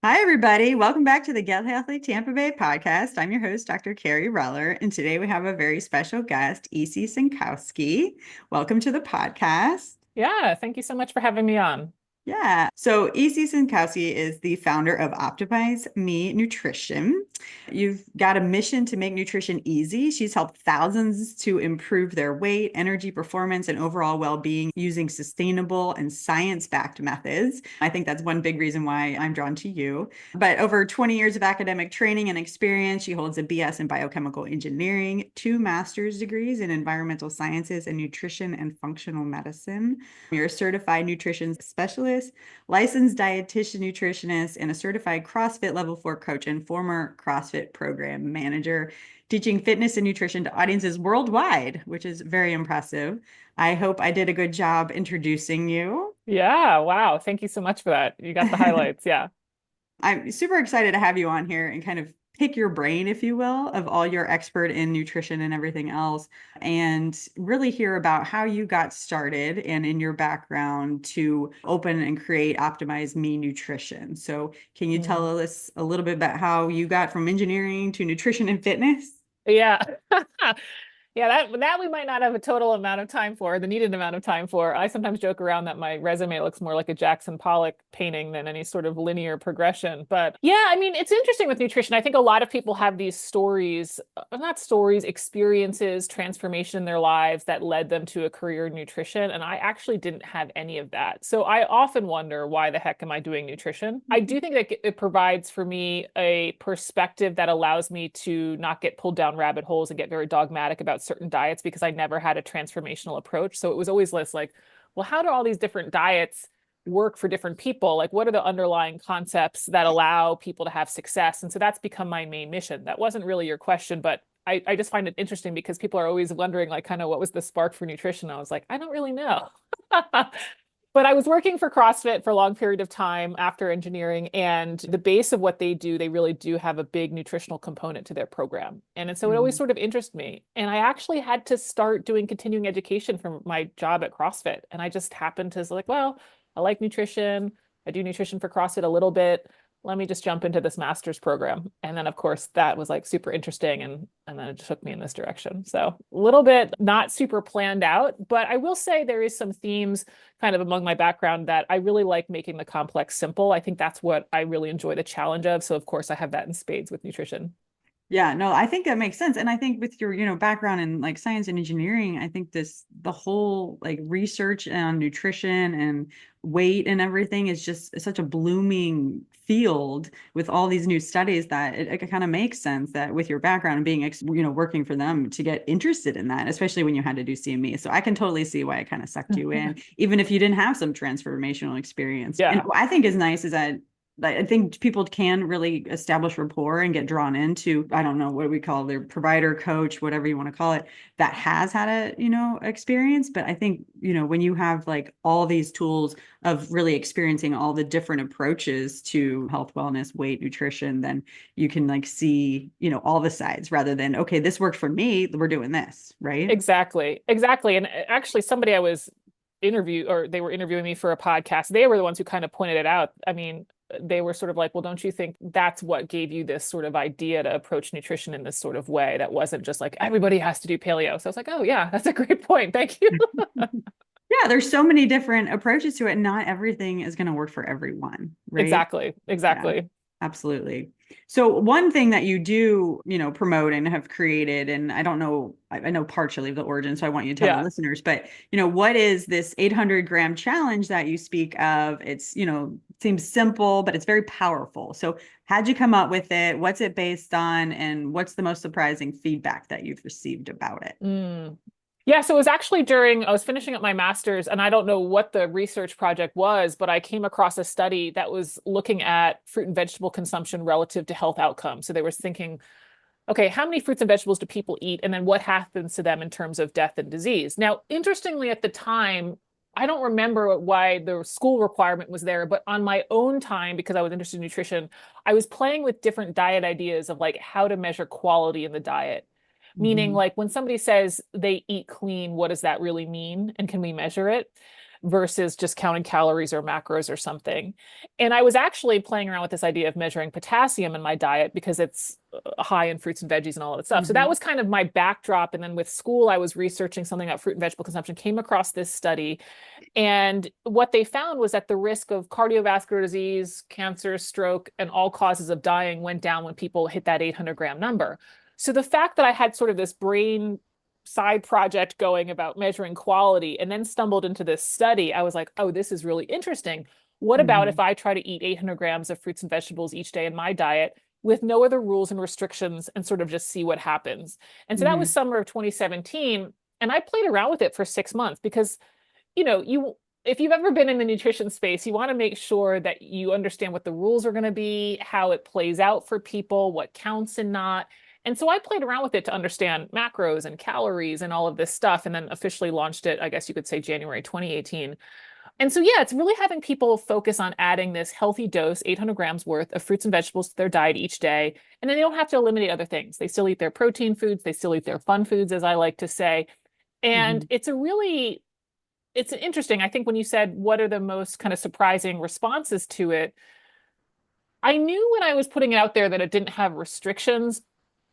Hi, everybody. Welcome back to the Get Healthy Tampa Bay podcast. I'm your host, Dr. Kerry Reller, and today we have a very special guest, EC Synkowski. Welcome to the podcast. Yeah, thank you so much for having me on. Yeah. So EC Synkowski is the founder of OptimizeMe Nutrition. You've got a mission to make nutrition easy. She's helped thousands to improve their weight, energy, performance, and overall well-being using sustainable and science-backed methods. I think that's one big reason why I'm drawn to you. But over 20 years of academic training and experience, she holds a BS in biochemical engineering, 2 master's degrees in environmental sciences and nutrition and functional medicine. You're a certified nutrition specialist, licensed dietitian nutritionist, and a certified CrossFit level 4 coach and former CrossFit program manager, teaching fitness and nutrition to audiences worldwide, which is very impressive. I hope I did a good job introducing you. Yeah, wow. Thank you so much for that. You got the highlights. Yeah. I'm super excited to have you on here and kind of pick your brain, if you will, of all your expert in nutrition and everything else, and really hear about how you got started and in your background to open and create OptimizeMe Nutrition. So, can you Mm. tell us a little bit about how you got from engineering to nutrition and fitness? Yeah. Yeah, that we might not have a total amount of time for, the needed amount of time for. I sometimes joke around that my resume looks more like a Jackson Pollock painting than any sort of linear progression. But yeah, I mean, it's interesting with nutrition. I think a lot of people have these stories, not stories, experiences, transformation in their lives that led them to a career in nutrition. And I actually didn't have any of that. So I often wonder, why the heck am I doing nutrition? I do think that it provides for me a perspective that allows me to not get pulled down rabbit holes and get very dogmatic about certain diets, because I never had a transformational approach. So it was always less like, well, how do all these different diets work for different people? Like, what are the underlying concepts that allow people to have success? And so that's become my main mission. That wasn't really your question, but I just find it interesting because people are always wondering, like, kind of what was the spark for nutrition? I was like, I don't really know. But I was working for CrossFit for a long period of time after engineering, and the base of what they do, they really do have a big nutritional component to their program. And so it always Mhm. sort of interested me. And I actually had to start doing continuing education from my job at CrossFit. And I just happened to like, well, I like nutrition. I do nutrition for CrossFit a little bit. Let me just jump into this master's program. And then of course that was like super interesting, and then it just took me in this direction. So a little bit not super planned out, but I will say there is some themes kind of among my background that I really like making the complex simple. I think that's what I really enjoy the challenge of. So of course I have that in spades with nutrition. Yeah, no, I think that makes sense. And I think with your, background in like science and engineering, I think the whole like research on nutrition and weight and everything is just such a blooming field with all these new studies that it kind of makes sense that with your background and being, working for them to get interested in that, especially when you had to do CME. So I can totally see why it kind of sucked you in, even if you didn't have some transformational experience. And Yeah. what I think is nice is that I think people can really establish rapport and get drawn into, I don't know, what do we call their provider, coach, whatever you want to call it, that has had a, experience. But I think, when you have like all these tools of really experiencing all the different approaches to health, wellness, weight, nutrition, then you can like see, all the sides rather than, okay, this worked for me, we're doing this, right? Exactly. Exactly. And actually somebody I was they were interviewing me for a podcast. They were the ones who kind of pointed it out. I mean, they were sort of like, well, don't you think that's what gave you this sort of idea to approach nutrition in this sort of way that wasn't just like everybody has to do paleo? So I was like, oh yeah, that's a great point. Thank you. Yeah, there's so many different approaches to it. And not everything is going to work for everyone, right? Exactly. Yeah, Exactly. absolutely. So one thing that you do, promote and have created, and I don't know, I know partially of the origin, so I want you to tell the Yeah. listeners, but what is this 800-gram challenge that you speak of? It's, seems simple, but it's very powerful. So how'd you come up with it? What's it based on? And what's the most surprising feedback that you've received about it? Mm. Yeah, so it was actually during, I was finishing up my master's, and I don't know what the research project was, but I came across a study that was looking at fruit and vegetable consumption relative to health outcomes. So they were thinking, okay, how many fruits and vegetables do people eat? And then what happens to them in terms of death and disease? Now, interestingly, at the time, I don't remember why the school requirement was there, but on my own time, because I was interested in nutrition, I was playing with different diet ideas of like how to measure quality in the diet. Meaning, Mhm. like when somebody says they eat clean, what does that really mean? And can we measure it? versus just counting calories or macros or something. And I was actually playing around with this idea of measuring potassium in my diet because it's high in fruits and veggies and all of that stuff. So that was kind of my backdrop. And then with school, I was researching something about fruit and vegetable consumption, came across this study. And what they found was that the risk of cardiovascular disease, cancer, stroke, and all causes of dying went down when people hit that 800-gram number. So the fact that I had sort of this brain side project going about measuring quality and then stumbled into this study, I was like, oh, this is really interesting. What about if I try to eat 800 grams of fruits and vegetables each day in my diet with no other rules and restrictions and sort of just see what happens? And so that was summer of 2017. And I played around with it for 6 months because, you know, if you've ever been in the nutrition space, you want to make sure that you understand what the rules are going to be, how it plays out for people, what counts and not. And so I played around with it to understand macros and calories and all of this stuff, and then officially launched it, I guess you could say January 2018. And so, yeah, it's really having people focus on adding this healthy dose, 800 grams worth of fruits and vegetables to their diet each day. And then they don't have to eliminate other things. They still eat their protein foods. They still eat their fun foods, as I like to say. And it's interesting. I think when you said, what are the most kind of surprising responses to it? I knew when I was putting it out there that it didn't have restrictions,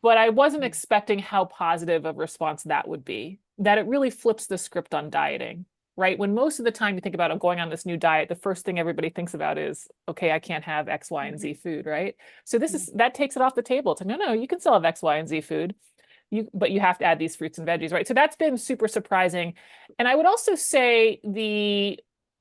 but I wasn't expecting how positive of response that would be, that it really flips the script on dieting, right? When most of the time you think about, I'm going on this new diet, the first thing everybody thinks about is, okay, I can't have X, Y, and Z food, right? So that takes it off the table. It's like, no, you can still have X, Y, and Z food. But you have to add these fruits and veggies, right? So that's been super surprising. And I would also say the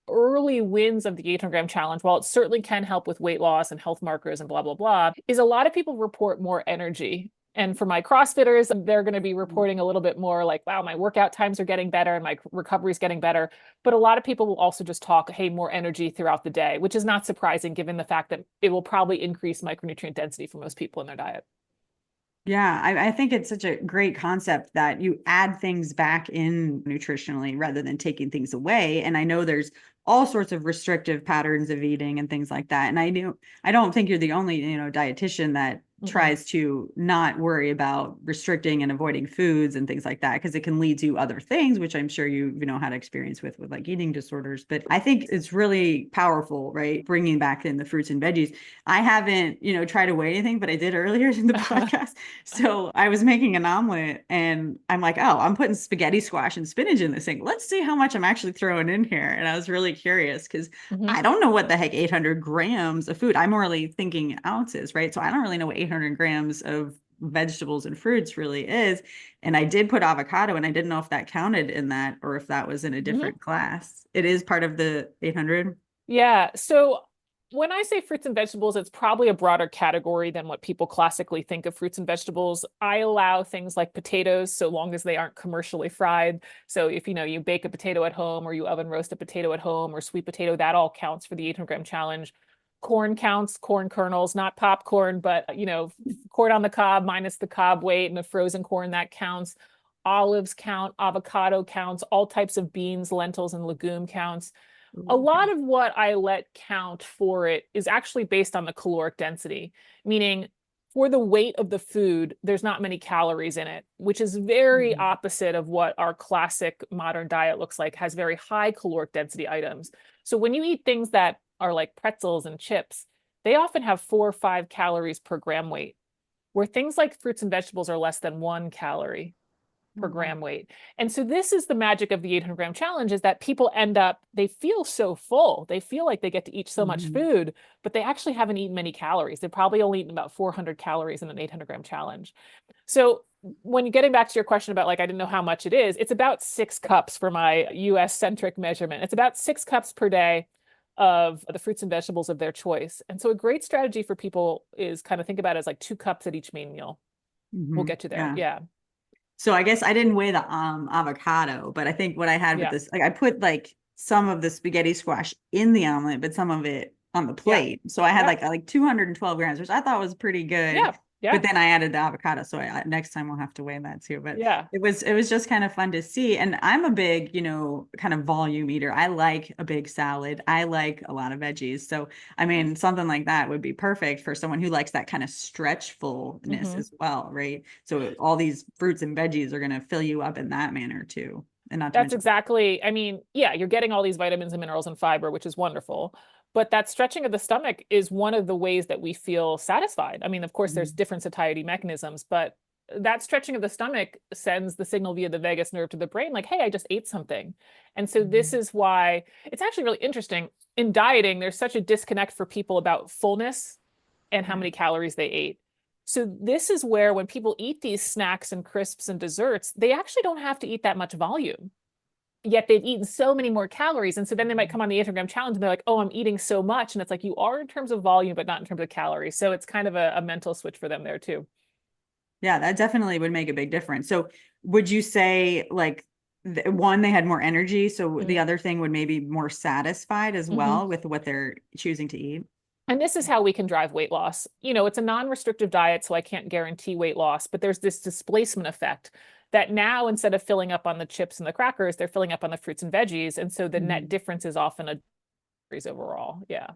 early wins of the 800-gram challenge, while it certainly can help with weight loss and health markers and blah, blah, blah, is a lot of people report more energy. And for my CrossFitters, they're going to be reporting a little bit more like, wow, my workout times are getting better and my recovery is getting better. But a lot of people will also just talk, hey, more energy throughout the day, which is not surprising given the fact that it will probably increase micronutrient density for most people in their diet. Yeah, I think it's such a great concept that you add things back in nutritionally rather than taking things away. And I know there's all sorts of restrictive patterns of eating and things like that. And I don't think you're the only, dietitian that tries to not worry about restricting and avoiding foods and things like that, because it can lead to other things, which I'm sure you had experience with like eating disorders. But I think it's really powerful, right? Bringing back in the fruits and veggies. I haven't, tried to weigh anything, but I did earlier in the podcast. So I was making an omelet and I'm like, oh, I'm putting spaghetti squash and spinach in this thing. Let's see how much I'm actually throwing in here. And I was really curious because I don't know what the heck 800 grams of food. I'm really thinking ounces, right? So I don't really know what 800 grams of vegetables and fruits really is. And I did put avocado and I didn't know if that counted in that or if that was in a different class. It is part of the 800. Yeah. So when I say fruits and vegetables, it's probably a broader category than what people classically think of fruits and vegetables. I allow things like potatoes, so long as they aren't commercially fried. So if you bake a potato at home or you oven roast a potato at home or sweet potato, that all counts for the 800-gram challenge. Corn counts, corn kernels, not popcorn, but corn on the cob minus the cob weight and the frozen corn, that counts. Olives count, avocado counts, all types of beans, lentils, and legume counts. A lot of what I let count for it is actually based on the caloric density, meaning for the weight of the food, there's not many calories in it, which is very opposite of what our classic modern diet looks like, has very high caloric density items. So when you eat things that are like pretzels and chips, they often have 4 or 5 calories per gram weight, where things like fruits and vegetables are less than 1 calorie per gram weight. And so this is the magic of the 800-gram challenge, is that people they feel so full. They feel like they get to eat so much food, but they actually haven't eaten many calories. They've probably only eaten about 400 calories in an 800-gram challenge. So when you're getting back to your question about I didn't know how much it is, it's about 6 cups for my US centric measurement. It's about 6 cups per day of the fruits and vegetables of their choice. And so a great strategy for people is kind of think about it as like 2 cups at each main meal. We'll get to there. Yeah. So I guess I didn't weigh the avocado, but I think what I had with this, I put some of the spaghetti squash in the omelet, but some of it on the plate. So I had like 212 grams, which I thought was pretty good. But then I added the avocado. So next time we'll have to weigh that too. But it was just kind of fun to see. And I'm a big, kind of volume eater. I like a big salad. I like a lot of veggies. So, I mean, something like that would be perfect for someone who likes that kind of stretchfulness as well, right? So all these fruits and veggies are going to fill you up in that manner too. And not to That's mention, exactly, I mean, yeah, you're getting all these vitamins and minerals and fiber, which is wonderful. But that stretching of the stomach is one of the ways that we feel satisfied. I mean, of course, there's Mhm. different satiety mechanisms, but that stretching of the stomach sends the signal via the vagus nerve to the brain, like, hey, I just ate something. And so this Mhm. is why it's actually really interesting. In dieting, there's such a disconnect for people about fullness and how Yeah. many calories they ate. So this is where when people eat these snacks and crisps and desserts, they actually don't have to eat that much volume, yet they've eaten so many more calories. And so then they might come on the 800-gram challenge and they're like, oh, I'm eating so much. And it's like, you are in terms of volume, but not in terms of calories. So it's kind of a mental switch for them there too. Yeah, that definitely would make a big difference. So would you say like one, they had more energy, so the Mm-hmm. other thing would maybe more satisfied as Mm-hmm. well with what they're choosing to eat? And this is how we can drive weight loss. You know, it's a non-restrictive diet, so I can't guarantee weight loss, but there's this displacement effect that now instead of filling up on the chips and the crackers, they're filling up on the fruits and veggies. And so the net Mhm. difference is often a decrease overall. Yeah.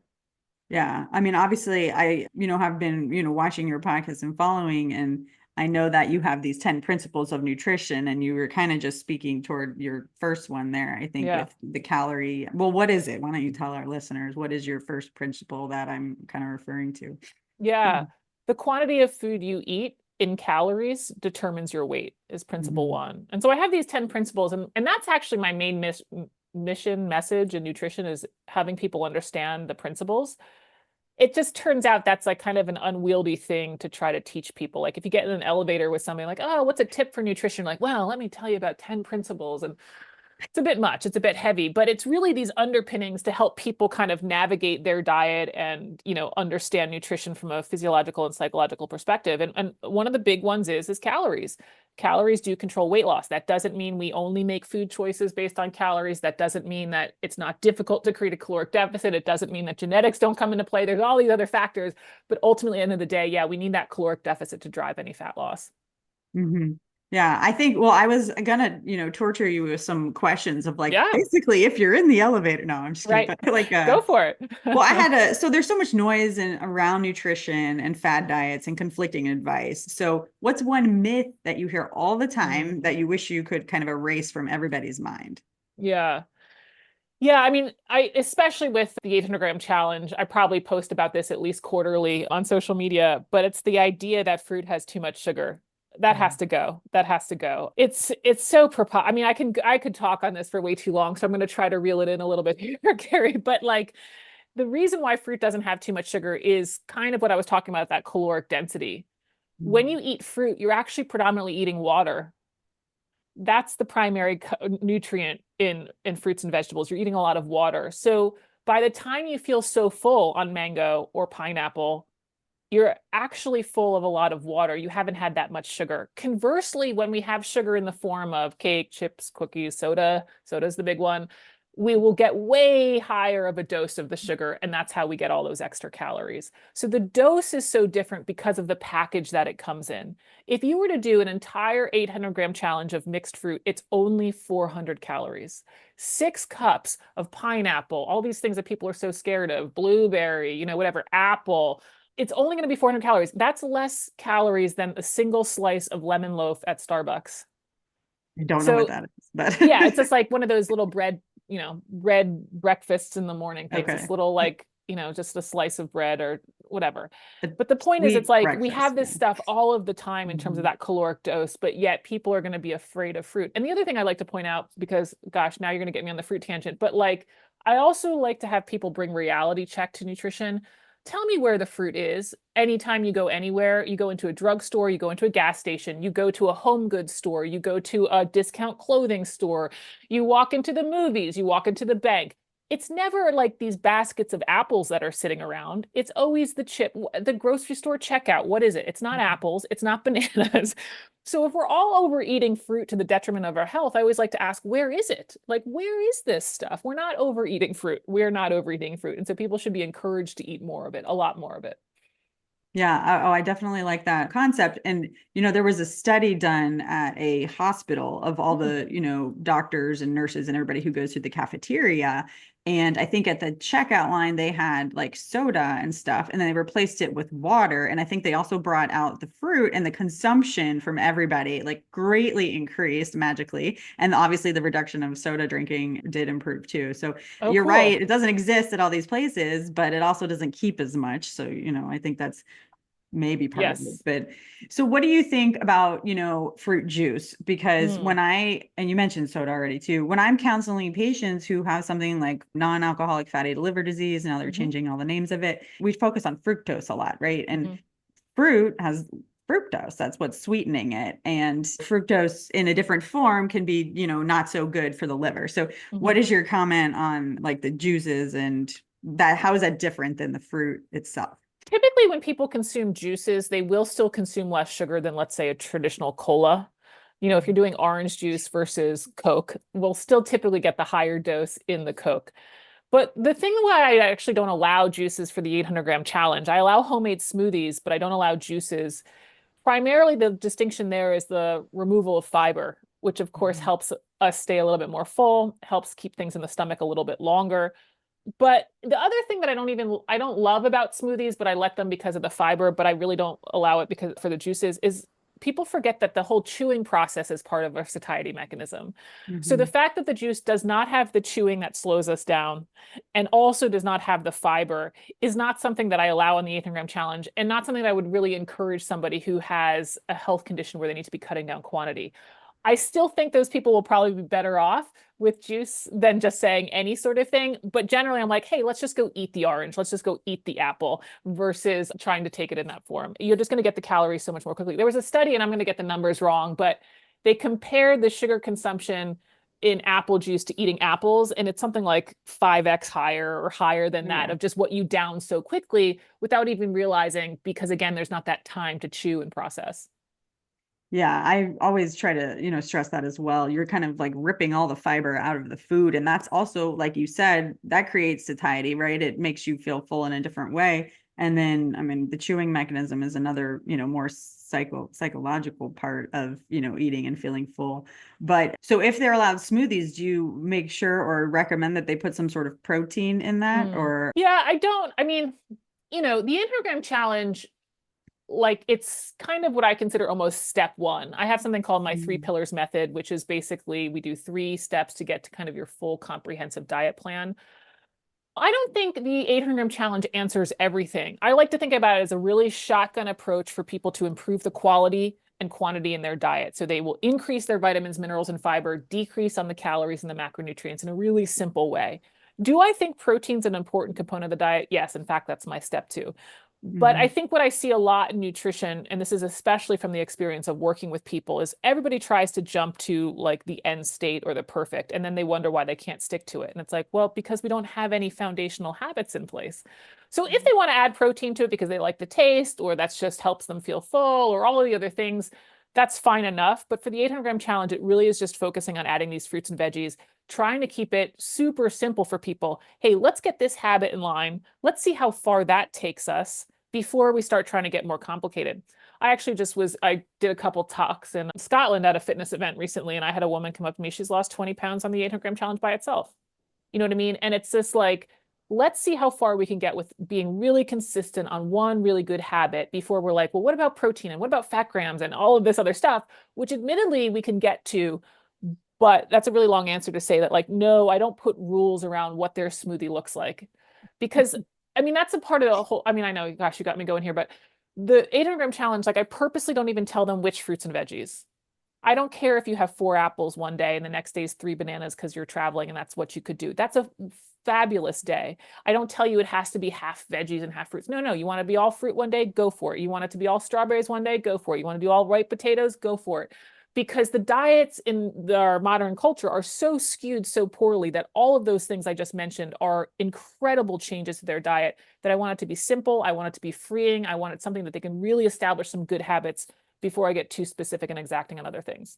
Yeah. I mean, obviously I, have been, watching your podcast and following, and I know that you have these 10 principles of nutrition, and you were kind of just speaking toward your first one there, I think, Yeah. with the calorie. Well, what is it? Why don't you tell our listeners what is your first principle that I'm kind of referring to? Yeah. The quantity of food you eat in calories determines your weight is principle Mhm. one. And so I have these 10 principles, and that's actually my main mission message in nutrition is having people understand the principles. It just turns out that's like kind of an unwieldy thing to try to teach people. Like if you get in an elevator with somebody like, oh, what's a tip for nutrition? Like, well, let me tell you about 10 principles. And it's a bit much, it's a bit heavy, but it's really these underpinnings to help people kind of navigate their diet and, understand nutrition from a physiological and psychological perspective. And one of the big ones is calories. Calories do control weight loss. That doesn't mean we only make food choices based on calories. That doesn't mean that it's not difficult to create a caloric deficit. It doesn't mean that genetics don't come into play. There's all these other factors, but ultimately, at the end of the day, yeah, we need that caloric deficit to drive any fat loss. Hmm. Yeah, I think, well, I was gonna, torture you with some questions of like, Yeah, basically, if you're in the elevator, no, I'm just kidding, right. but like, Go for it. well, I had so there's so much noise and around nutrition and fad diets and conflicting advice. So what's one myth that you hear all the time Mm. that you wish you could kind of erase from everybody's mind? Yeah. Yeah, I mean, I especially with the 800-gram challenge, I probably post about this at least quarterly on social media, but it's the idea that fruit has too much sugar. That has to go. That has to go. It's so I mean, I could talk on this for way too long, so I'm going to try to reel it in a little bit here, Kerry. But like the reason why fruit doesn't have too much sugar is kind of what I was talking about, that caloric density. When you eat fruit, you're actually predominantly eating water. That's the primary nutrient in fruits and vegetables. You're eating a lot of water. So by the time you feel so full on mango or pineapple, you're actually full of a lot of water. You haven't had that much sugar. Conversely, when we have sugar in the form of cake, chips, cookies, soda's the big one, we will get way higher of a dose of the sugar, and that's how we get all those extra calories. So the dose is so different because of the package that it comes in. If you were to do an entire 800-gram challenge of mixed fruit, it's only 400 calories. 6 cups of pineapple, all these things that people are so scared of, blueberry, whatever, apple, it's only going to be 400 calories. That's less calories than a single slice of lemon loaf at Starbucks. I don't know what So that is, but yeah, it's just like one of those little bread breakfasts in the morning things. This okay. little like, just a slice of bread or whatever. A But the point is, it's sweet like we breakfast. have Yeah. this stuff all of the time in terms of Mhm. that caloric dose, but yet people are going to be afraid of fruit. And the other thing I like to point out, because gosh, now you're going to get me on the fruit tangent, but like I also like to have people bring reality check to nutrition. Tell me where the fruit is. Anytime you go anywhere, you go into a drugstore, you go into a gas station, you go to a home goods store, you go to a discount clothing store, you walk into the movies, you walk into the bank. It's never like these baskets of apples that are sitting around. It's always the grocery store checkout. What is it? It's not apples, it's not bananas. So if we're all overeating fruit to the detriment of our health, I always like to ask, where is it? Like, where is this stuff? We're not overeating fruit. We're not overeating fruit. And so people should be encouraged to eat more of it, a lot more of it. Yeah. Oh, I definitely like that concept. And, there was a study done at a hospital of all Mm, the, doctors and nurses and everybody who goes to the cafeteria. And I think at the checkout line, they had like soda and stuff, and then they replaced it with water. And I think they also brought out the fruit, and the consumption from everybody like greatly increased magically. And obviously, the reduction of soda drinking did improve too. So Oh, you're right. cool. It doesn't exist at all these places, but it also doesn't keep as much. So, I think that's maybe part of it. Yes. But so what do you think about, fruit juice? Because Mm. and you mentioned soda already too, when I'm counseling patients who have something like non-alcoholic fatty liver disease, now they're Hmm. changing all the names of it, we focus on fructose a lot, right? And Hmm. fruit has fructose. That's what's sweetening it. And fructose in a different form can be, not so good for the liver. So Hmm. what is your comment on like the juices and that, how is that different than the fruit itself? Typically, when people consume juices, they will still consume less sugar than, let's say, a traditional cola. If you're doing orange juice versus Coke, we'll still typically get the higher dose in the Coke. But the thing why I actually don't allow juices for the 800-gram challenge, I allow homemade smoothies, but I don't allow juices. Primarily, the distinction there is the removal of fiber, which of course helps us stay a little bit more full, helps keep things in the stomach a little bit longer. But the other thing that I don't love about smoothies, but I let them because of the fiber, but I really don't allow it because for the juices is people forget that the whole chewing process is part of our satiety mechanism. So the Mhm. fact that the juice does not have the chewing that slows us down and also does not have the fiber is not something that I allow on the 800-gram challenge, and not something that I would really encourage somebody who has a health condition where they need to be cutting down quantity. I still think those people will probably be better off with juice than just saying any sort of thing. But generally, I'm like, hey, let's just go eat the orange. Let's just go eat the apple versus trying to take it in that form. You're just going to get the calories so much more quickly. There was a study, and I'm going to get the numbers wrong, but they compared the sugar consumption in apple juice to eating apples, and it's something like 5x higher or higher than that Yeah. of just what you down so quickly without even realizing, because again, there's not that time to chew and process. Yeah, I always try to, stress that as well. You're kind of like ripping all the fiber out of the food. And that's also, like you said, that creates satiety, right? It makes you feel full in a different way. And then, I mean, the chewing mechanism is another, more psychological part of, eating and feeling full. But so if they're allowed smoothies, do you make sure or recommend that they put some sort of protein in that or? Yeah, I don't. I mean, the 800-gram challenge, like it's kind of what I consider almost step one. I have something called my three Mm, pillars method, which is basically we do 3 steps to get to kind of your full comprehensive diet plan. I don't think the 800-gram challenge answers everything. I like to think about it as a really shotgun approach for people to improve the quality and quantity in their diet. So they will increase their vitamins, minerals, and fiber, decrease on the calories and the macronutrients in a really simple way. Do I think protein's an important component of the diet? Yes. In fact, that's my step 2. But I mhm. think what I see a lot in nutrition, and this is especially from the experience of working with people, is everybody tries to jump to like the end state or the perfect, and then they wonder why they can't stick to it. And it's like, well, because we don't have any foundational habits in place. So if they want to add protein to it because they like the taste, or that's just helps them feel full, or all of the other things, that's fine enough. But for the 800-gram challenge, it really is just focusing on adding these fruits and veggies, trying to keep it super simple for people. Hey, let's get this habit in line. Let's see how far that takes us before we start trying to get more complicated. I did a couple talks in Scotland at a fitness event recently, and I had a woman come up to me. She's lost 20 pounds on the 800-gram challenge by itself. You know what I mean? And it's just like, let's see how far we can get with being really consistent on one really good habit before we're like, well, what about protein and what about fat grams and all of this other stuff, which admittedly we can get to. But that's a really long answer to say that, like, no, I don't put rules around what their smoothie looks like. Because, I mean, that's a part of the whole. I mean, I know, gosh, you got me going here, but the 800-gram challenge, like, I purposely don't even tell them which fruits and veggies. I don't care if you have 4 apples one day and the next day is 3 bananas because you're traveling and that's what you could do. That's a fabulous day. I don't tell you it has to be half veggies and half fruits. No, no, you want to be all fruit one day, go for it. You want it to be all strawberries one day, go for it. You want to do all white potatoes, go for it. Because the diets in our modern culture are so skewed so poorly that all of those things I just mentioned are incredible changes to their diet, that I want it to be simple. I want it to be freeing. I want it something that they can really establish some good habits before I get too specific and exacting on other things.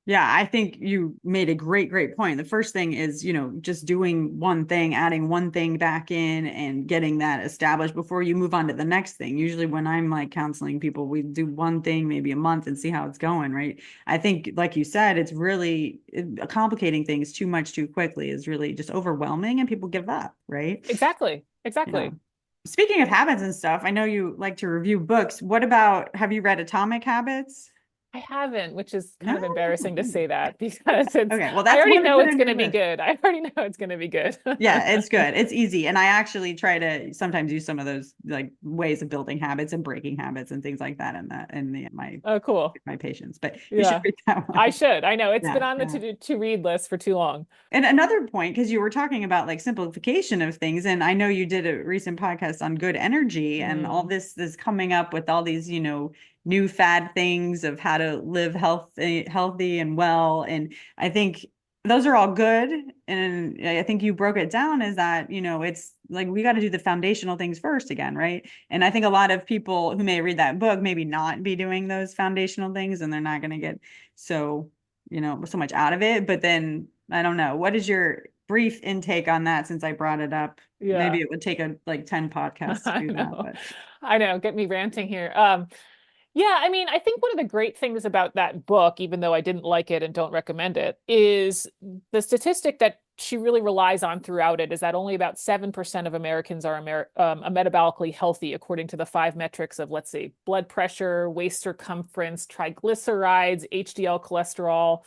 Yeah, I think you made a great point. The first thing is, just doing one thing, adding one thing back in and getting that established before you move on to the next thing. Usually when I'm like counseling people, we do one thing maybe a month and see how it's going, right? I think, like you said, it's really complicating things too much too quickly is really just overwhelming and people give up, right? Exactly. Yeah. Exactly. Speaking of habits and stuff, I know you like to review books. What about, have you read Atomic Habits? I haven't, which is kind No. of embarrassing to say that because Okay, well, I that's already one to know put it's on going your to be list. good. I already know it's going to be good. Yeah, it's good. It's easy. And I actually try to sometimes use some of those like ways of building habits and breaking habits and things like that in Oh, cool. my patients. But you should Yeah, read that I one. should. I know it's been Yeah, on the yeah. to read list for too long. And another point, because you were talking about like simplification of things, and I know you did a recent podcast on good energy and all Mm, this is coming up with all these, new fad things of how to live healthy and well. And I think those are all good. And I think you broke it down as that, it's like we got to do the foundational things first again, right? And I think a lot of people who may read that book maybe not be doing those foundational things and they're not going to get so so much out of it. But then I don't know. What is your brief intake on that since I brought it up? Maybe yeah, it would take a like 10 podcasts to I do that, know. but I know. Get me ranting here. Yeah, I mean, I think one of the great things about that book, even though I didn't like it and don't recommend it, is the statistic that she really relies on throughout it is that only about 7% of Americans are metabolically healthy, according to the five metrics of, let's see, blood pressure, waist circumference, triglycerides, HDL cholesterol.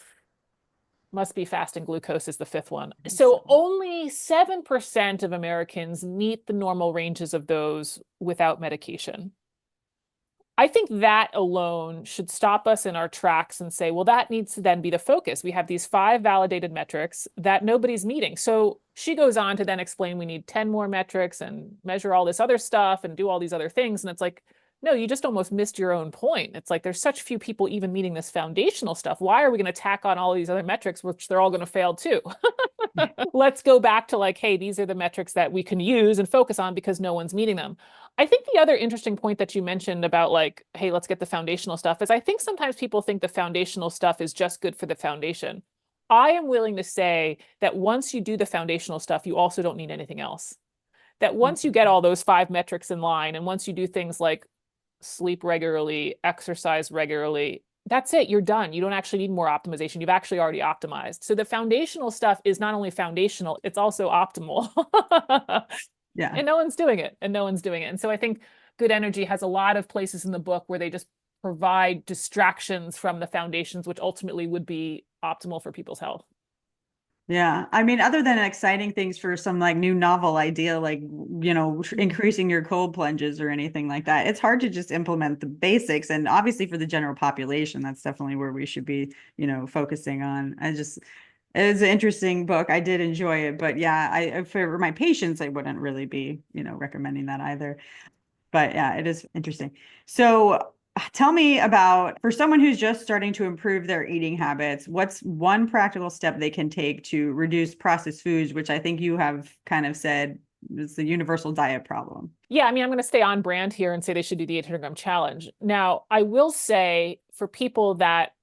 Must be fasting glucose is the fifth one. So only 7% of Americans meet the normal ranges of those without medication. I think that alone should stop us in our tracks and say, well, that needs to then be the focus. We have these five validated metrics that nobody's meeting. So she goes on to then explain we need 10 more metrics and measure all this other stuff and do all these other things. And it's like, no, you just almost missed your own point. It's like there's such few people even meeting this foundational stuff. Why are we going to tack on all these other metrics, which they're all going to fail too? Let's go back to like, hey, these are the metrics that we can use and focus on because no one's meeting them. I think the other interesting point that you mentioned about like, hey, let's get the foundational stuff is I think sometimes people think the foundational stuff is just good for the foundation. I am willing to say that once you do the foundational stuff, you also don't need anything else. That once you get all those five metrics in line, and once you do things like sleep regularly, exercise regularly, that's it. You're done. You don't actually need more optimization. You've actually already optimized. So the foundational stuff is not only foundational, it's also optimal. yeah. And no one's doing it. And no one's doing it. And so I think Good Energy has a lot of places in the book where they just provide distractions from the foundations, which ultimately would be optimal for people's health. Yeah. I mean, other than exciting things for some like new novel idea, like, increasing your cold plunges or anything like that, it's hard to just implement the basics. And obviously for the general population, that's definitely where we should be, focusing on. It was an interesting book. I did enjoy it, but yeah, for my patients, I wouldn't really be, recommending that either. But yeah, it is interesting. So tell me about for someone who's just starting to improve their eating habits, what's one practical step they can take to reduce processed foods, which I think you have kind of said is the universal diet problem. Yeah, I mean, I'm going to stay on brand here and say they should do the 800-gram challenge. Now, I will say for people that,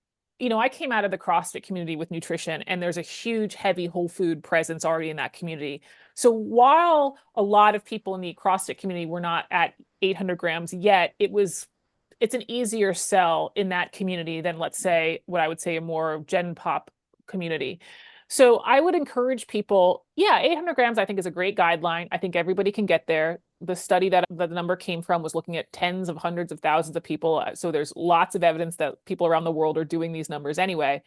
I came out of the CrossFit community with nutrition, and there's a huge, heavy whole food presence already in that community. So while a lot of people in the CrossFit community were not at 800 grams yet, it's an easier sell in that community than, let's say, what I would say a more Gen Pop community. So I would encourage people, yeah, 800 grams I think is a great guideline. I think everybody can get there. The study that the number came from was looking at tens of hundreds of thousands of people. So there's lots of evidence that people around the world are doing these numbers anyway.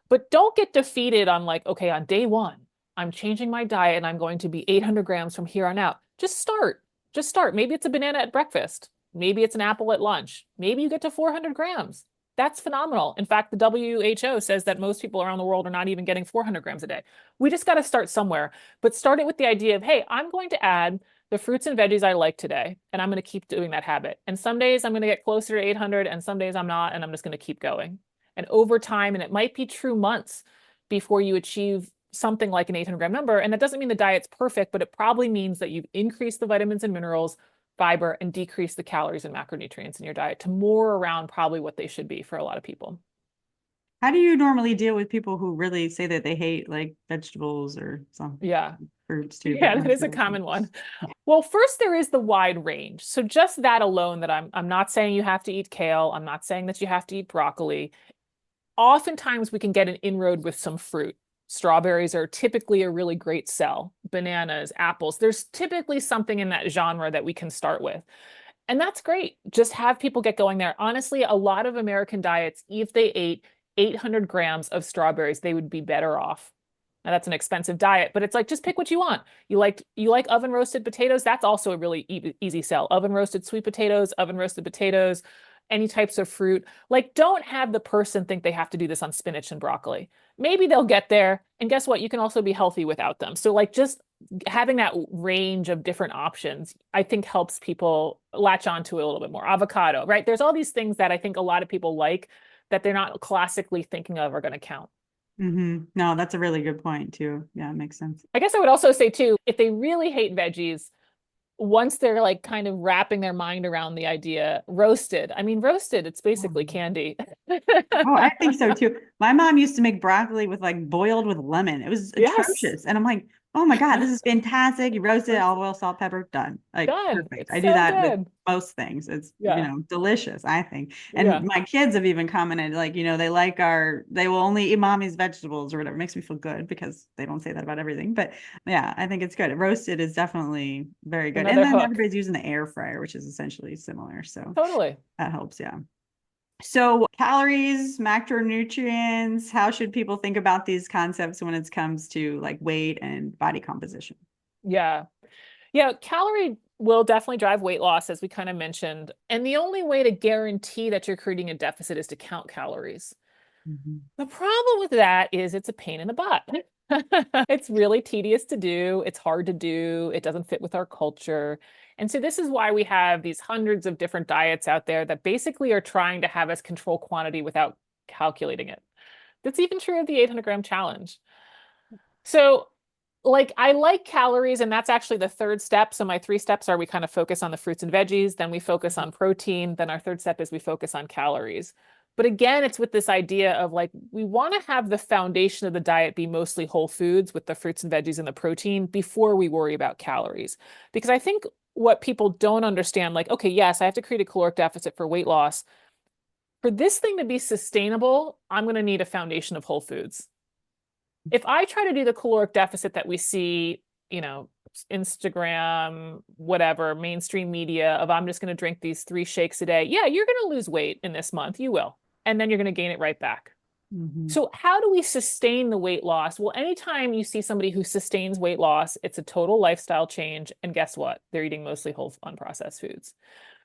But don't get defeated on like, okay, on day one, I'm changing my diet and I'm going to be 800 grams from here on out. Just start. Just start. Maybe it's a banana at breakfast. Maybe it's an apple at lunch. Maybe you get to 400 grams. That's phenomenal. In fact, the WHO says that most people around the world are not even getting 400 grams a day. We just got to start somewhere, but start it with the idea of, hey, I'm going to add the fruits and veggies I like today, and I'm going to keep doing that habit. And some days I'm going to get closer to 800, and some days I'm not, and I'm just going to keep going. And over time, and it might be true months before you achieve something like an 800-gram number. And that doesn't mean the diet's perfect, but it probably means that you've increased the vitamins and minerals, fiber, and decrease the calories and macronutrients in your diet to more around probably what they should be for a lot of people. How do you normally deal with people who really say that they hate like vegetables or some Yeah. fruits too, but Yeah, that not is a really? common one. Well, first there is the wide range. So just that alone that I'm not saying you have to eat kale. I'm not saying that you have to eat broccoli. Oftentimes we can get an inroad with some fruit. Strawberries are typically a really great sell. Bananas, apples. There's typically something in that genre that we can start with. And that's great. Just have people get going there. Honestly, a lot of American diets, if they ate 800 grams of strawberries, they would be better off. Now that's an expensive diet, but it's like just pick what you want. You like oven roasted potatoes? That's also a really easy sell. Oven roasted sweet potatoes, oven roasted potatoes, any types of fruit. Like don't have the person think they have to do this on spinach and broccoli. Maybe they'll get there. And guess what? You can also be healthy without them. So like just having that range of different options, I think helps people latch onto it a little bit more. Avocado, right? There's all these things that I think a lot of people like that they're not classically thinking of are going to count. No, that's a really good point too. Yeah, it makes sense. I guess I would also say too, if they really hate veggies, once they're like kind of wrapping their mind around the idea, roasted. I mean, roasted, it's basically candy. Oh, I think so too. My mom used to make broccoli with like boiled with lemon. It was Yes, atrocious. And I'm like, oh my God, this is fantastic. You roast it, olive oil, salt, pepper, done. Like done. perfect. It's I do so that with good. most things. It's, Yeah, delicious, I think. And yeah. my kids have even commented, like, they will only eat mommy's vegetables or whatever. It makes me feel good because they don't say that about everything. But yeah, I think it's good. Roasted is definitely very good. And Another then hook. everybody's using the air fryer, which is essentially similar. So Totally. that helps. Yeah. So calories, macronutrients, how should people think about these concepts when it comes to like weight and body composition? Yeah. Yeah, calorie will definitely drive weight loss, as we kind of mentioned. And the only way to guarantee that you're creating a deficit is to count calories. Mhm. The problem with that is it's a pain in the butt. It's really tedious to do. It's hard to do. It doesn't fit with our culture. And so this is why we have these hundreds of different diets out there that basically are trying to have us control quantity without calculating it. That's even true of the 800-gram challenge. So like I like calories, and that's actually the third step. So my three steps are we kind of focus on the fruits and veggies, then we focus on protein, then our third step is we focus on calories. But again, it's with this idea of like we want to have the foundation of the diet be mostly whole foods with the fruits and veggies and the protein before we worry about calories. Because I think what people don't understand, like, okay, yes, I have to create a caloric deficit for weight loss. For this thing to be sustainable, I'm going to need a foundation of whole foods. If I try to do the caloric deficit that we see, you know, Instagram, whatever, mainstream media of I'm just going to drink these 3 shakes a day. Yeah, you're going to lose weight in this month. You will. And then you're going to gain it right back. Mhm. So how do we sustain the weight loss? Well, anytime you see somebody who sustains weight loss, it's a total lifestyle change. And guess what? They're eating mostly whole unprocessed foods.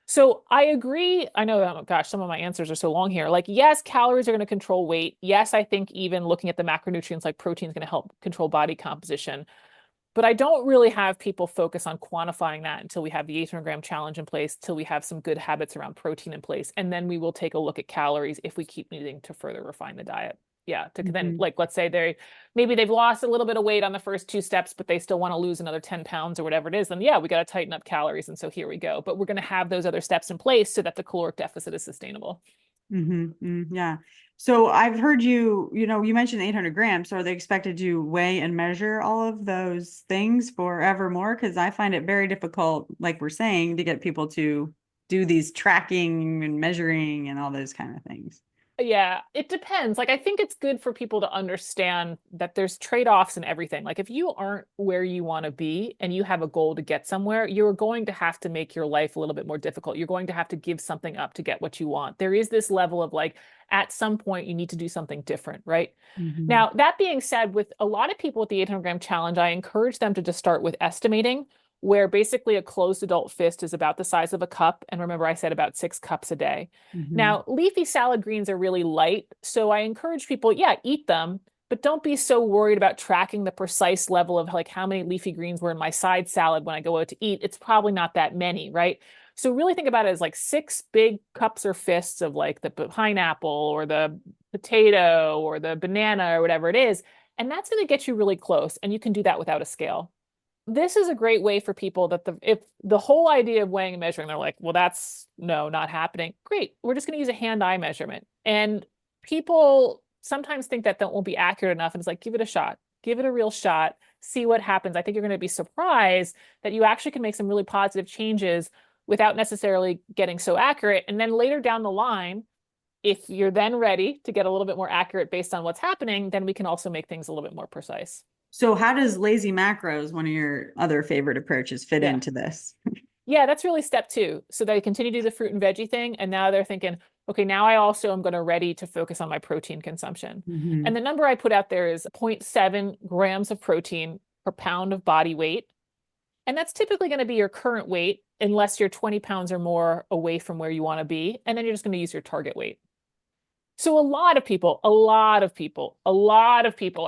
So I agree. I know, oh gosh, some of my answers are so long here. Like, yes, calories are going to control weight. Yes, I think even looking at the macronutrients like protein is going to help control body composition. But I don't really have people focus on quantifying that until we have the 800-gram challenge in place, till we have some good habits around protein in place. And then we will take a look at calories if we keep needing to further refine the diet. Yeah, to then, Mhm. like, let's say maybe they've lost a little bit of weight on the first 2 steps, but they still want to lose another 10 pounds or whatever it is, then yeah, we got to tighten up calories. And so here we go. But we're going to have those other steps in place so that the caloric deficit is sustainable. Yeah. So I've heard you mentioned 800 grams. So are they expected to weigh and measure all of those things forevermore? Because I find it very difficult, like we're saying, to get people to do these tracking and measuring and all those kind of things. Yeah, it depends. Like, I think it's good for people to understand that there's trade-offs in everything. Like, if you aren't where you want to be and you have a goal to get somewhere, you're going to have to make your life a little bit more difficult. You're going to have to give something up to get what you want. There is this level of like, at some point, you need to do something different, right? Mhm. Now, that being said, with a lot of people with the 800-gram challenge, I encourage them to just start with estimating, where basically a closed adult fist is about the size of a cup. And remember, I said about 6 cups a day. Mhm. Now, leafy salad greens are really light. So I encourage people, yeah, eat them, but don't be so worried about tracking the precise level of like how many leafy greens were in my side salad when I go out to eat. It's probably not that many, right? So really think about it as like 6 big cups or fists of like the pineapple or the potato or the banana or whatever it is. And that's going to get you really close. And you can do that without a scale. This is a great way for people that if the whole idea of weighing and measuring, they're like, well, that's no, not happening. Great. We're just going to use a hand-eye measurement. And people sometimes think that that won't be accurate enough. And it's like, give it a shot, give it a real shot, see what happens. I think you're going to be surprised that you actually can make some really positive changes without necessarily getting so accurate. And then later down the line, if you're then ready to get a little bit more accurate based on what's happening, then we can also make things a little bit more precise. So how does lazy macros, one of your other favorite approaches, fit Yeah. into this? Yeah, that's really step 2. So they continue to do the fruit and veggie thing. And now they're thinking, okay, now I also am going to ready to focus on my protein consumption. Mm-hmm. And the number I put out there is 0.7 grams of protein per pound of body weight. And that's typically going to be your current weight, unless you're 20 pounds or more away from where you want to be. And then you're just going to use your target weight. So a lot of people are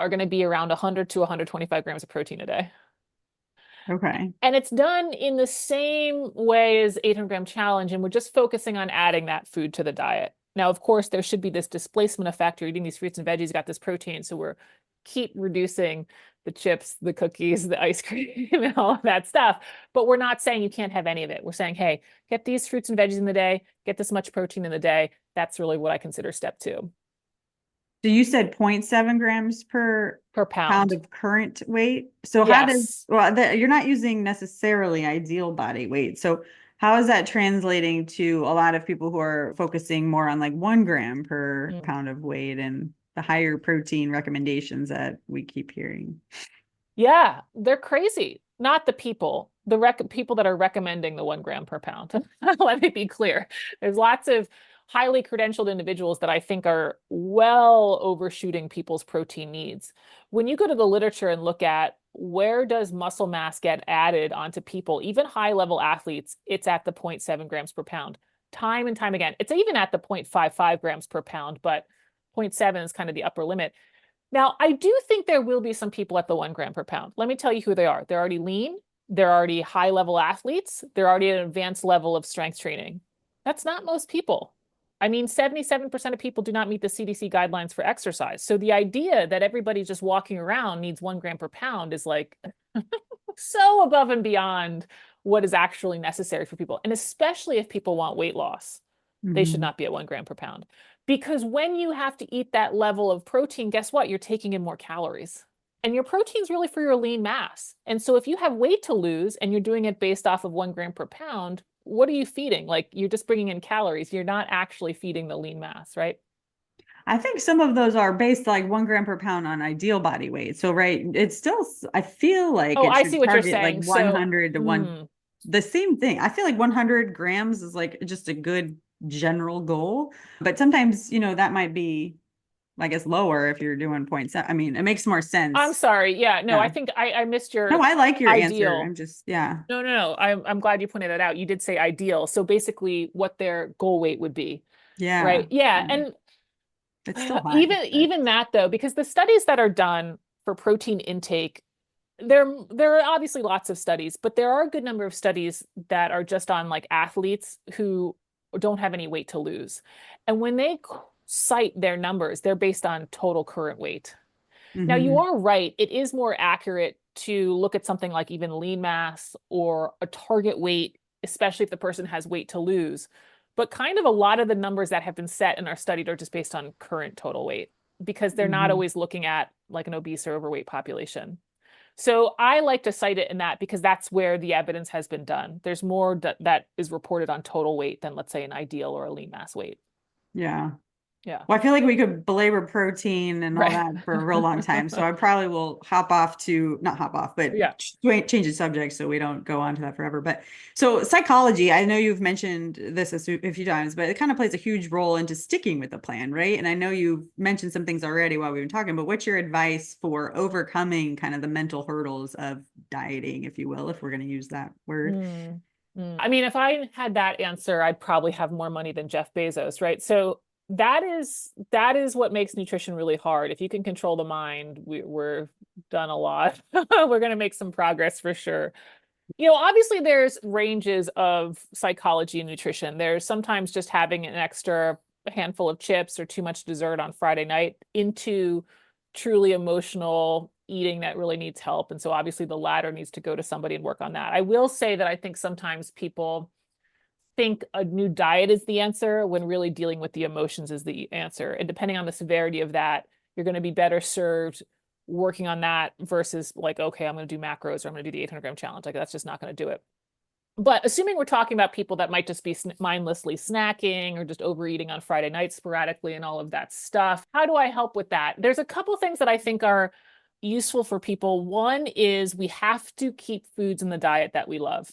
going to be around 100 to 125 grams of protein a day. Okay. And it's done in the same way as 800-gram challenge, and we're just focusing on adding that food to the diet. Now, of course, there should be this displacement effect. You're eating these fruits and veggies, you got this protein, so we're keep reducing the chips, the cookies, the ice cream, and all of that stuff. But we're not saying you can't have any of it. We're saying, hey, get these fruits and veggies in the day, get this much protein in the day. That's really what I consider step 2. So you said 0.7 grams per pound of current weight. So how does, you're not using necessarily ideal body weight. So how is that translating to a lot of people who are focusing more on like 1 gram per pound of weight and the higher protein recommendations that we keep hearing? Yeah, they're crazy. Not the people, people that are recommending the 1 gram per pound. Let me be clear. There's lots of highly credentialed individuals that I think are well overshooting people's protein needs. When you go to the literature and look at where does muscle mass get added onto people, even high level athletes, it's at the 0.7 grams per pound, time and time again. It's even at the 0.55 grams per pound, but 0.7 is kind of the upper limit. Now, I do think there will be some people at the 1 gram per pound. Let me tell you who they are. They're already lean. They're already high level athletes. They're already at an advanced level of strength training. That's not most people. I mean, 77% of people do not meet the CDC guidelines for exercise. So the idea that everybody just walking around needs 1 gram per pound is like so above and beyond what is actually necessary for people. And especially if people want weight loss, they should not be at 1 gram per pound. Because when you have to eat that level of protein, guess what? You're taking in more calories. And your protein is really for your lean mass. And so if you have weight to lose and you're doing it based off of 1 gram per pound, what are you feeding? Like, you're just bringing in calories. You're not actually feeding the lean mass, right? I think some of those are based like 1 gram per pound on ideal body weight. So, right, it's still, I feel like Oh, it I should see what you're target saying. like 100 to 1, the same thing. I feel like 100 grams is like just a good general goal, but sometimes, that might be, I guess, lower if you're doing 0.7. I mean, it makes more sense. I'm sorry. Yeah, no, Yeah. I think I missed your No, I like your ideal answer. I'm just, yeah. No. I'm glad you pointed that out. You did say ideal. So basically what their goal weight would be. Yeah. Right. Yeah. And it's still high, even that though, because the studies that are done for protein intake, there are obviously lots of studies, but there are a good number of studies that are just on like athletes who don't have any weight to lose. And when they cite their numbers, they're based on total current weight. Now, you are right. It is more accurate to look at something like even lean mass or a target weight, especially if the person has weight to lose. But kind of a lot of the numbers that have been set and are studied are just based on current total weight, because they're not always looking at like an obese or overweight population. So I like to cite it in that because that's where the evidence has been done. There's more that is reported on total weight than, let's say, an ideal or a lean mass weight. Yeah. Yeah. Well, I feel like we could belabor protein and all that for a real long time. So I probably will not hop off, but change the subject so we don't go on to that forever. But so psychology, I know you've mentioned this a few times, but it kind of plays a huge role into sticking with the plan, right? And I know you've mentioned some things already while we've been talking, but what's your advice for overcoming kind of the mental hurdles of dieting, if you will, if we're going to use that word? I mean, if I had that answer, I'd probably have more money than Jeff Bezos, right? So that is what makes nutrition really hard. If you can control the mind, we're done a lot. We're going to make some progress for sure. Obviously there's ranges of psychology and nutrition. There's sometimes just having an extra handful of chips or too much dessert on Friday night into truly emotional eating that really needs help. And so obviously the latter needs to go to somebody and work on that. I will say that I think sometimes people think a new diet is the answer when really dealing with the emotions is the answer. And depending on the severity of that, you're going to be better served working on that versus like, okay, I'm going to do macros or I'm going to do the 800-gram challenge. Like that's just not going to do it. But assuming we're talking about people that might just be mindlessly snacking or just overeating on Friday nights sporadically and all of that stuff, how do I help with that? There's a couple things that I think are useful for people. One is we have to keep foods in the diet that we love.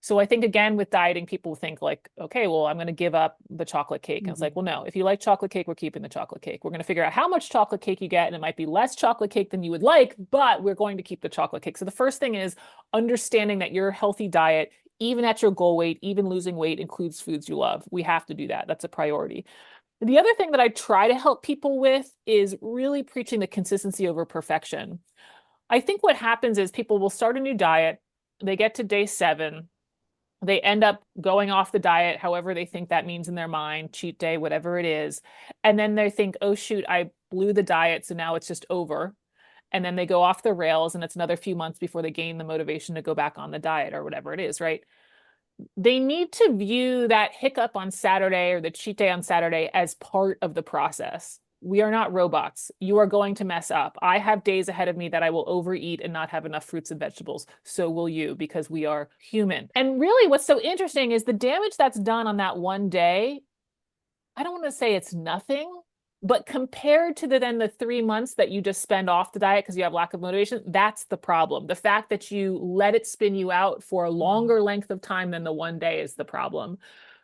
So I think, again, with dieting, people think like, okay, well, I'm going to give up the chocolate cake. And it's like, well, no, if you like chocolate cake, we're keeping the chocolate cake. We're going to figure out how much chocolate cake you get. And it might be less chocolate cake than you would like, but we're going to keep the chocolate cake. So the first thing is understanding that your healthy diet, even at your goal weight, even losing weight, includes foods you love. We have to do that. That's a priority. The other thing that I try to help people with is really preaching the consistency over perfection. I think what happens is people will start a new diet. They get to day 7. They end up going off the diet, however they think that means in their mind, cheat day, whatever it is. And then they think, oh, shoot, I blew the diet, so now it's just over. And then they go off the rails, and it's another few months before they gain the motivation to go back on the diet or whatever it is, right? They need to view that hiccup on Saturday or the cheat day on Saturday as part of the process. We are not robots. You are going to mess up. I have days ahead of me that I will overeat and not have enough fruits and vegetables. So will you, because we are human. And really what's so interesting is the damage that's done on that one day. I don't want to say it's nothing, but compared to the 3 months that you just spend off the diet because you have lack of motivation, that's the problem. The fact that you let it spin you out for a longer length of time than the one day is the problem.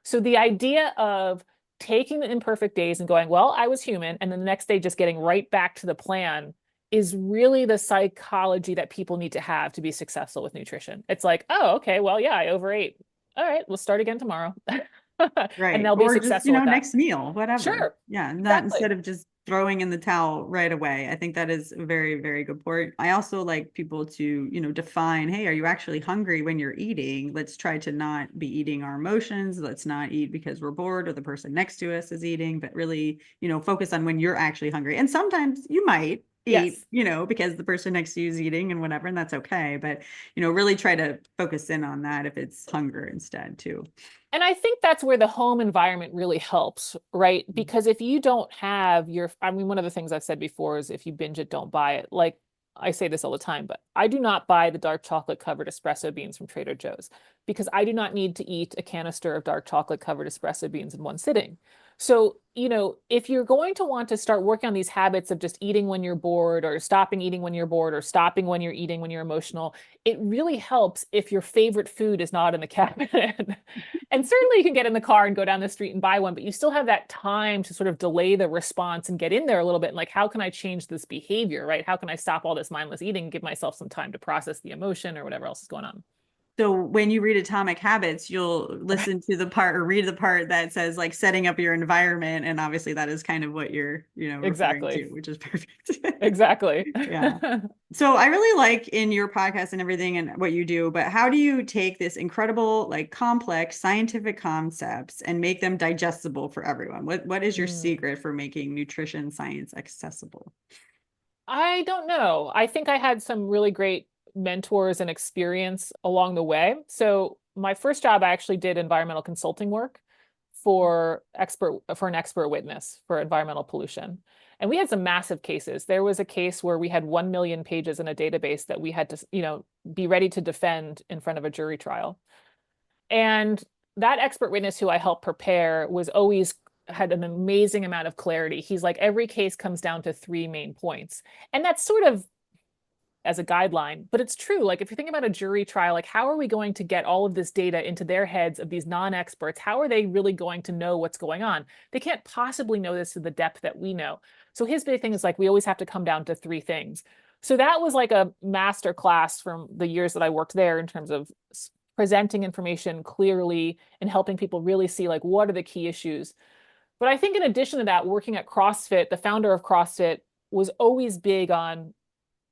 So the idea of taking the imperfect days and going, well, I was human, and then the next day just getting right back to the plan is really the psychology that people need to have to be successful with nutrition. It's like, oh, okay, well, yeah, I overate. All right, we'll start again tomorrow. And they'll be Or just, successful with that. next meal, whatever. Sure. Yeah. Not Exactly. instead of just throwing in the towel right away. I think that is a very, very good point. I also like people to, define, hey, are you actually hungry when you're eating? Let's try to not be eating our emotions. Let's not eat because we're bored or the person next to us is eating, but really, focus on when you're actually hungry. And sometimes you might eat, Yes. because the person next to you is eating and whatever, and that's okay. But, really try to focus in on that if it's hunger instead too. And I think that's where the home environment really helps, right? Because if you don't have one of the things I've said before is if you binge it, don't buy it. Like I say this all the time, but I do not buy the dark chocolate covered espresso beans from Trader Joe's because I do not need to eat a canister of dark chocolate covered espresso beans in one sitting. So, if you're going to want to start working on these habits of just eating when you're bored or stopping eating when you're bored or stopping when you're eating when you're emotional, it really helps if your favorite food is not in the cabinet. And certainly you can get in the car and go down the street and buy one, but you still have that time to sort of delay the response and get in there a little bit. And like, how can I change this behavior, right? How can I stop all this mindless eating and give myself some time to process the emotion or whatever else is going on? So when you read Atomic Habits, you'll listen to the part or read the part that says like setting up your environment. And obviously that is kind of what you're, referring to, Exactly. which is perfect. Exactly. Yeah. So I really like in your podcast and everything and what you do, but how do you take this incredible, like complex scientific concepts and make them digestible for everyone? What is your secret for making nutrition science accessible? I don't know. I think I had some really great mentors and experience along the way. So my first job, I actually did environmental consulting work for an expert witness for environmental pollution. And we had some massive cases. There was a case where we had 1 million pages in a database that we had to, be ready to defend in front of a jury trial. And that expert witness who I helped prepare was always had an amazing amount of clarity. He's like, every case comes down to 3 main points. And that's sort of as a guideline, but it's true. Like if you think about a jury trial, like how are we going to get all of this data into their heads of these non-experts? How are they really going to know what's going on? They can't possibly know this to the depth that we know. So his big thing is like, we always have to come down to 3 things. So that was like a master class from the years that I worked there in terms of presenting information clearly and helping people really see like, what are the key issues? But I think in addition to that, working at CrossFit, the founder of CrossFit was always big on,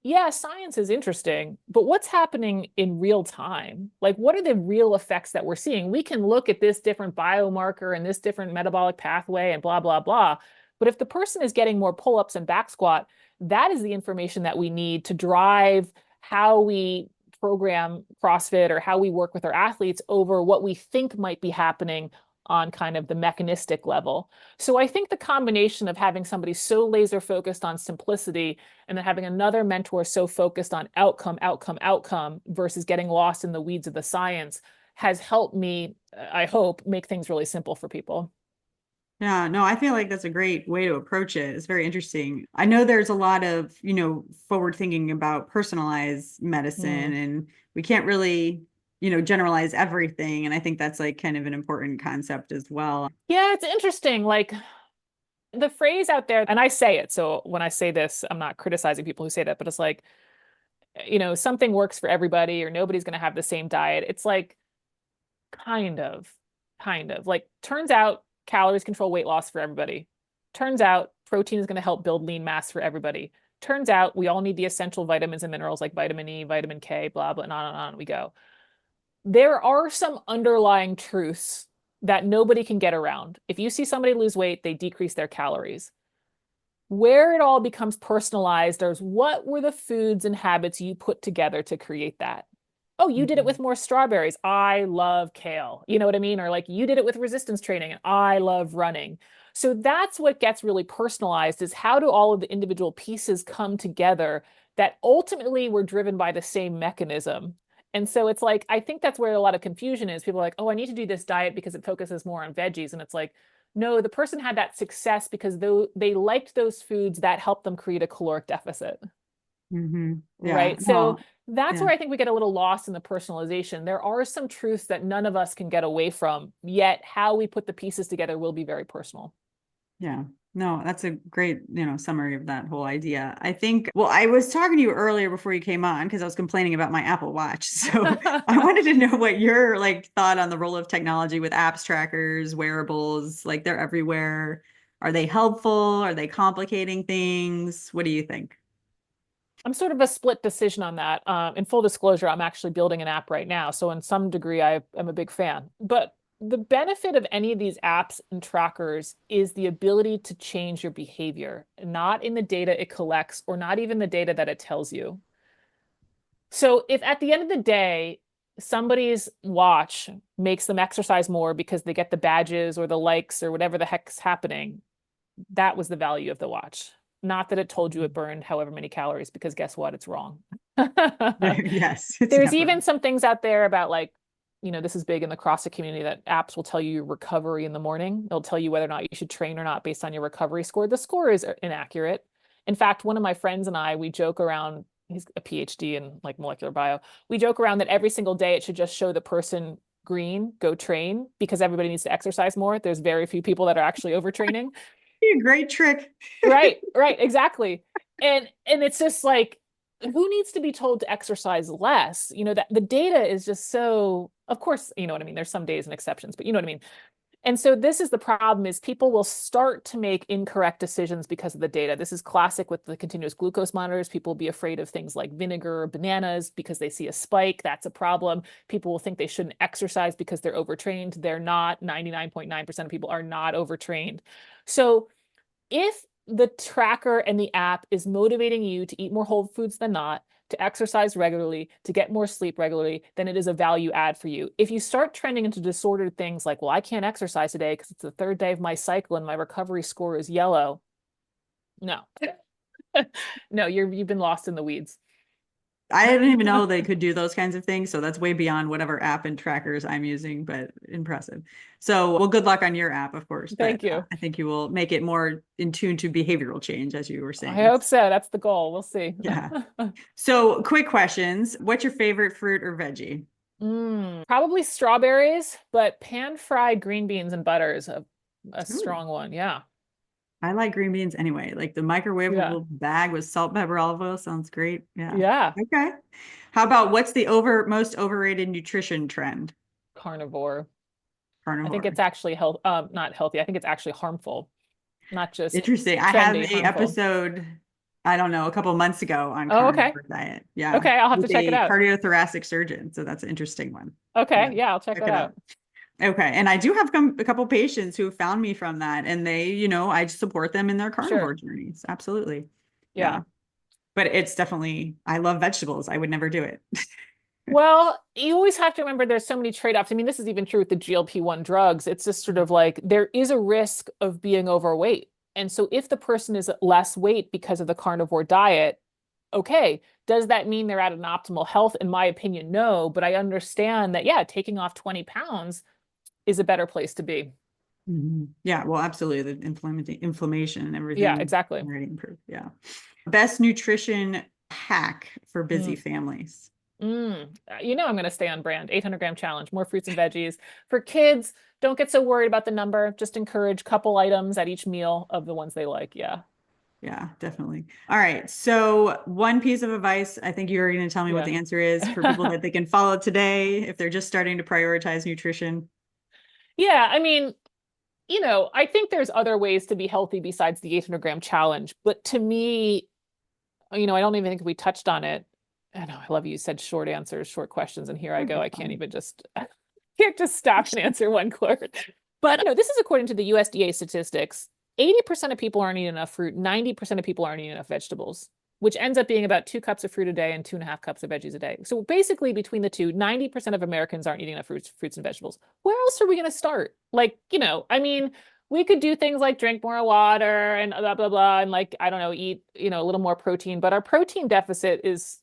yeah, science is interesting, but what's happening in real time? Like, what are the real effects that we're seeing? We can look at this different biomarker and this different metabolic pathway and blah, blah, blah. But if the person is getting more pull-ups and back squat, that is the information that we need to drive how we program CrossFit or how we work with our athletes over what we think might be happening on kind of the mechanistic level. So I think the combination of having somebody so laser focused on simplicity and then having another mentor so focused on outcome versus getting lost in the weeds of the science has helped me, I hope, make things really simple for people. Yeah, no, I feel like that's a great way to approach it. It's very interesting. I know there's a lot of, forward thinking about personalized medicine, Mm. and we can't really, generalize everything. And I think that's like kind of an important concept as well. Yeah, it's interesting. Like the phrase out there, and I say it. So when I say this, I'm not criticizing people who say that, but it's like, something works for everybody or nobody's going to have the same diet. It's like, kind of like turns out calories control weight loss for everybody. Turns out protein is going to help build lean mass for everybody. Turns out we all need the essential vitamins and minerals like vitamin E, vitamin K, blah, blah, and on we go. There are some underlying truths that nobody can get around. If you see somebody lose weight, they decrease their calories. Where it all becomes personalized, there's what were the foods and habits you put together to create that? Oh, you did it with more strawberries. I love kale. You know what I mean? Or like you did it with resistance training and I love running. So that's what gets really personalized is how do all of the individual pieces come together that ultimately were driven by the same mechanism. And so it's like, I think that's where a lot of confusion is. People are like, oh, I need to do this diet because it focuses more on veggies. And it's like, no, the person had that success because they liked those foods that helped them create a caloric deficit. Yeah. Right. So No, that's yeah. where I think we get a little lost in the personalization. There are some truths that none of us can get away from, yet how we put the pieces together will be very personal. Yeah. No, that's a great, summary of that whole idea. I think, well, I was talking to you earlier before you came on because I was complaining about my Apple Watch. So I wanted to know what your like thought on the role of technology with apps, trackers, wearables, like they're everywhere. Are they helpful? Are they complicating things? What do you think? I'm sort of a split decision on that. In full disclosure, I'm actually building an app right now. So in some degree, I am a big fan. But the benefit of any of these apps and trackers is the ability to change your behavior, not in the data it collects or not even the data that it tells you. So if at the end of the day, somebody's watch makes them exercise more because they get the badges or the likes or whatever the heck's happening, that was the value of the watch. Not that it told you it burned however many calories, because guess what? It's wrong. Yes, it's There's never. even some things out there about like, this is big in the CrossFit community that apps will tell you your recovery in the morning. They'll tell you whether or not you should train or not based on your recovery score. The score is inaccurate. In fact, one of my friends and I, we joke around, he's a PhD in like molecular bio. We joke around that every single day it should just show the person green, go train, because everybody needs to exercise more. There's very few people that are actually overtraining. Great trick. Right, exactly. And it's just like, who needs to be told to exercise less? That the data is just so, of course, you know what I mean? There's some days and exceptions, but you know what I mean? And so this is the problem is people will start to make incorrect decisions because of the data. This is classic with the continuous glucose monitors. People will be afraid of things like vinegar or bananas because they see a spike. That's a problem. People will think they shouldn't exercise because they're overtrained. They're not. 99.9% of people are not overtrained. So if the tracker and the app is motivating you to eat more whole foods than not, to exercise regularly, to get more sleep regularly, then it is a value add for you. If you start trending into disordered things like, well, I can't exercise today because it's the third day of my cycle and my recovery score is yellow. No, no, you've been lost in the weeds. I didn't even know they could do those kinds of things. So that's way beyond whatever app and trackers I'm using, but impressive. So, well, good luck on your app, of course, but Thank you. I think you will make it more in tune to behavioral change, as you were I saying. hope so. That's the goal. We'll see. Yeah. So, quick questions. What's your favorite fruit or veggie? Probably strawberries, but pan-fried green beans and butter is a Ooh, strong one. Yeah. I like green beans anyway. Like the Yeah. microwavable bag with salt, pepper, olive oil sounds great. Yeah. Yeah. Okay. How about what's the most overrated nutrition trend? Carnivore. I think Carnivore. it's actually not healthy. I think it's actually harmful, not just Interesting. I have trendy, a harmful. episode, I don't know, a couple months ago on Oh, okay. carnivore diet. Yeah. Okay, I'll have to With check it a out. cardiothoracic surgeon. So that's an interesting one. Okay, Yeah. yeah, I'll check Check that it out. out. Okay. And I do have a couple patients who found me from that. And they, I support them in their carnivore Sure. journeys. Absolutely. Yeah. Yeah. But it's definitely, I love vegetables. I would never do it. Well, you always have to remember there's so many trade-offs. I mean, this is even true with the GLP-1 drugs. It's just sort of like there is a risk of being overweight. And so if the person is less weight because of the carnivore diet, okay, does that mean they're at an optimal health? In my opinion, no. But I understand that, yeah, taking off 20 pounds is a better place to be. Yeah, well, absolutely. The inflammation and Yeah, everything exactly. already improved. Yeah. Best nutrition hack for busy Mm. families. You know I'm going to stay on brand. 800-gram challenge, more fruits and veggies. For kids, don't get so worried about the number. Just encourage couple items at each meal of the ones they like. Yeah. Yeah, definitely. All right. So one piece of advice, I think you're going to tell me what Yeah. the answer is for people that they can follow today if they're just starting to prioritize nutrition. Yeah, I mean, I think there's other ways to be healthy besides the 800-gram challenge. But to me, I don't even think we touched on it. I know, I love you said short answers, short questions, and here I go. I can't even just can't just stop and answer one word. But this is according to the USDA statistics. 80% of people aren't eating enough fruit, 90% of people aren't eating enough vegetables, which ends up being about 2 cups of fruit a day and 2.5 cups of veggies a day. So basically, between the two, 90% of Americans aren't eating enough fruits and vegetables. Where else are we going to start? Like, I mean, we could do things like drink more water and blah, blah, blah, and like, I don't know, eat, a little more protein. But our protein deficit is,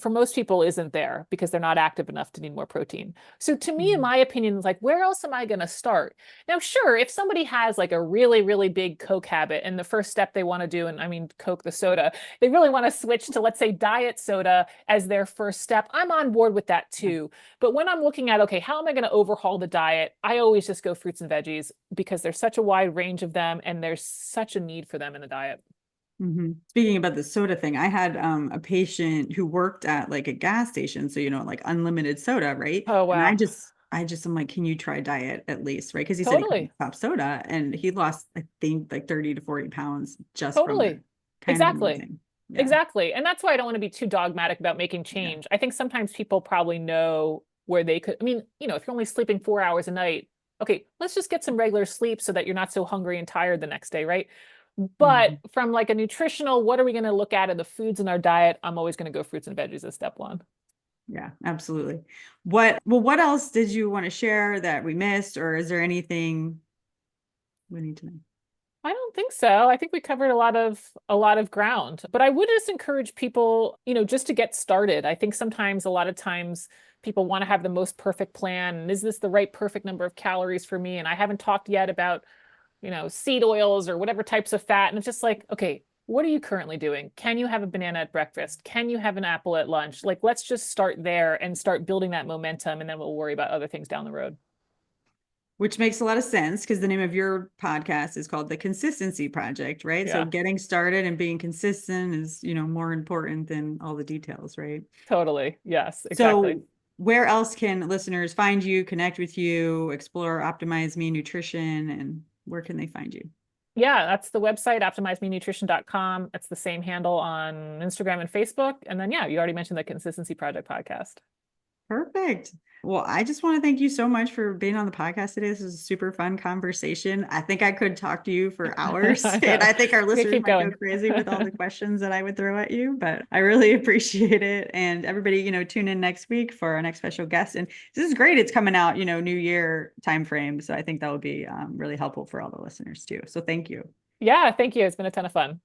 for most people, isn't there because they're not active enough to need more protein. So to me, in Mhm. my opinion, it's like, where else am I going to start? Now, sure, if somebody has like a really, really big Coke habit and the first step they want to do, and I mean, Coke, the soda, they really want to switch to, let's say, diet soda as their first step, I'm on board with that too. But when I'm looking at, okay, how am I going to overhaul the diet? I always just go fruits and veggies because there's such a wide range of them and there's such a need for them in the diet. Speaking about the soda thing, I had a patient who worked at like a gas station, so like unlimited soda, right? Oh, And wow. I'm like, can you try diet at least, right? Because he said he couldn't Totally. stop soda, and he lost, I think, like 30 to 40 pounds just from it. Totally. Kind of Exactly. amazing. Yeah. Exactly. And that's why I don't want to be too dogmatic about making Yeah. change. I think sometimes people probably know where they could. I mean, if you're only sleeping 4 hours a night, okay, let's just get some regular sleep so that you're not so hungry and tired the next day, right? But Mhm. from like a nutritional, what are we going to look at in the foods in our diet? I'm always going to go fruits and veggies as step one. Yeah, absolutely. What else did you want to share that we missed, or is there anything we need to know? I don't think so. I think we covered a lot of ground. But I would just encourage people, just to get started. I think sometimes a lot of times people want to have the most perfect plan. And is this the right perfect number of calories for me? And I haven't talked yet about, seed oils or whatever types of fat. And it's just like, okay, what are you currently doing? Can you have a banana at breakfast? Can you have an apple at lunch? Like, let's just start there and start building that momentum, and then we'll worry about other things down the road. Which makes a lot of sense because the name of your podcast is called The Consistency Project, right? So Yeah, getting started and being consistent is, more important than all the details, right? totally. Yes, exactly. So where else can listeners find you, connect with you, explore Optimize Me Nutrition, and where can they find you? Yeah, that's the website, OptimizeMeNutrition.com. It's the same handle on Instagram and Facebook. And then, yeah, you already mentioned the Consistency Project podcast. Perfect. Well, I just want to thank you so much for being on the podcast today. This is a super fun conversation. I think I could talk to you for hours, I and know. I think our We listeners keep might go going. crazy with all the questions that I would throw at you, but I really appreciate it. And everybody, tune in next week for our next special guest. And this is great. It's coming out, New Year time frame. So I think that will be really helpful for all the listeners too. So thank you. Yeah, thank you. It's been a ton of fun.